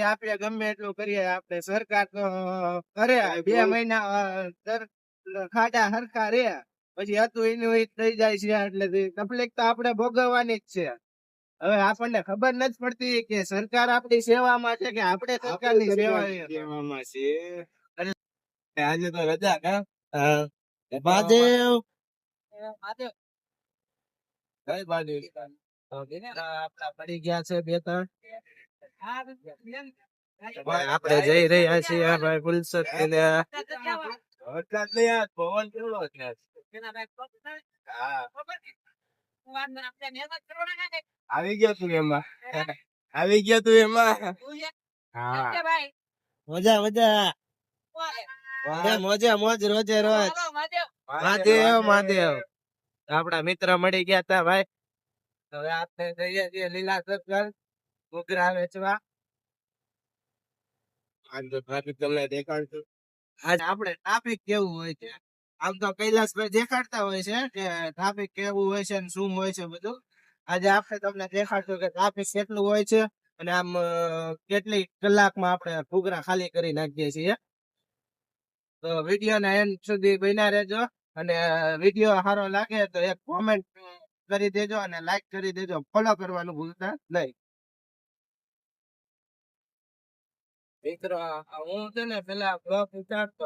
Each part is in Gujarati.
આપણે ગમે એટલું કરીએ, આપણે સરકાર તો કરે 2 મહિના ખાડા હરખા રે, પછી હતું એનું ઈ થઈ જાય છે. એટલે તકલીફ તો આપણે ભોગવવાની જ છે. હવે આપણને ખબર નથી પડતી કે સરકાર આપણી સેવામાં છે કે આપણે સરકારની સેવામાં છે. આજે તો રજા કા મહાદેવ આપડા પડી ગયા છે 2-3. આપણે જઈ રહ્યા છીએ ભાઈ ફુલસત ને વરસાદ નહીં આવે, પવન કેવડો છે. આવી ગયો તું એમાં, આવી ગયો તું એમાં. હા મજા મજા મોજે મોજ રોજે રોજ. મહાદેવ મહાદેવ. આપડા મિત્ર મળી ગયા તા ભાઈ. હવે આપણે જઈએ છીએ લીલા સર્કલ ઘૂઘરા વેચવા. આજ તો ટ્રાફિક તમને દેખાડશું. આજ આપણે ટ્રાફિક કેવું હોય છે. આમ તો કૈલાસભાઈ દેખાડતા હોય છે કે ટ્રાફિક કેવું હોય છે ને શું હોય છે બધું. આજે આપણે તમને દેખાડશું કે ટ્રાફિક કેટલું હોય છે અને આમ કેટલી કલાકમાં આપણે ઘૂઘરા ખાલી કરી નાખીએ છીએ. તો વિડીયો ના એન્ડ સુધી બન્યા રહેજો, અને વિડીયો સારો લાગે તો એક કોમેન્ટ કરી દેજો અને લાઈક કરી દેજો. ફોલો કરવાનું ભૂલતા નહીં. મિત્રો હું છે ને પેલા બ્લોગ ઉતારતો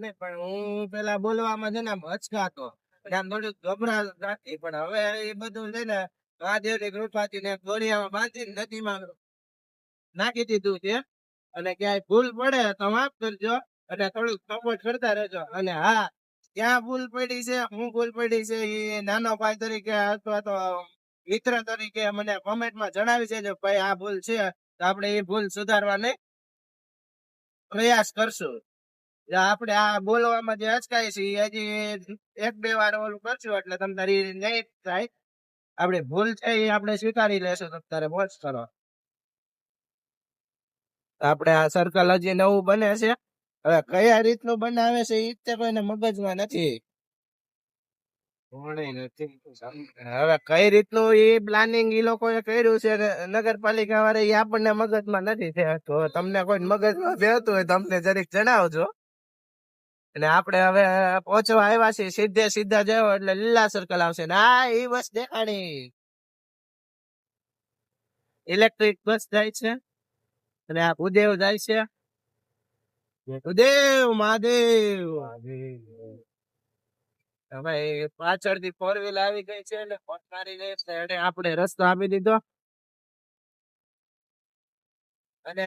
નહીં, પણ હું પેલા બોલવામાં છે ને હચકાતો, આમ થોડું ગભરાટ રાખતી. પણ હવે એ બધું છે ને મહાદેવની કૃપાથી ને દોરિયામાં બાંધીને નદીમાં નાખી દીધું છે. અને ક્યાંય ભૂલ પડે તો માફ કરજો અને થોડુંક સપોર્ટ કરતા રહેજો. અને હા, ક્યાં ભૂલ પડી છે, હું ભૂલ પડી છે, એ નાનો ભાઈ તરીકે અથવા તો મિત્ર તરીકે મને કોમેન્ટમાં જણાવી છે. ભાઈ આ ભૂલ છે તો આપણે એ ભૂલ સુધારવાની પ્રયાસ કરશું. આપણે આ બોલવામાં જે અચકાય છે એ હજી 1-2 વાર ઓલું કરશું એટલે તમને નહીં થાય. આપણે ભૂલ છે એ આપણે સ્વીકારી લેશું. તો તારે મોજ કરો. આપણે આ સર્કલ હજી નવું બને છે. હવે કયા રીતનું બનાવે છે એ તે કોઈને મગજમાં નથી. હવે કઈ રીતનું એ પ્લાનિંગ એ લોકોએ કર્યું છે નગરપાલિકા વાળા, એ આપણને મગજમાં નથી. તો તમને કોઈ મગજમાં બેહતું હોય તમને જરીક જણાવજો. અને આપણે હવે પહોંચવા આવ્યા છીએ, સીધે સીધા જાવ એટલે લીલા સર્કલ આવશે. ના એ બસ દેખાડી, ઇલેક્ટ્રિક બસ જાય છે. અને આ ઉદેવ જાય છે. ઉદેવ મહાદેવ. ભાઈ પાછળથી 4 વ્હીલ આવી ગઈ છે એટલે આપણે રસ્તો આપી દીધો.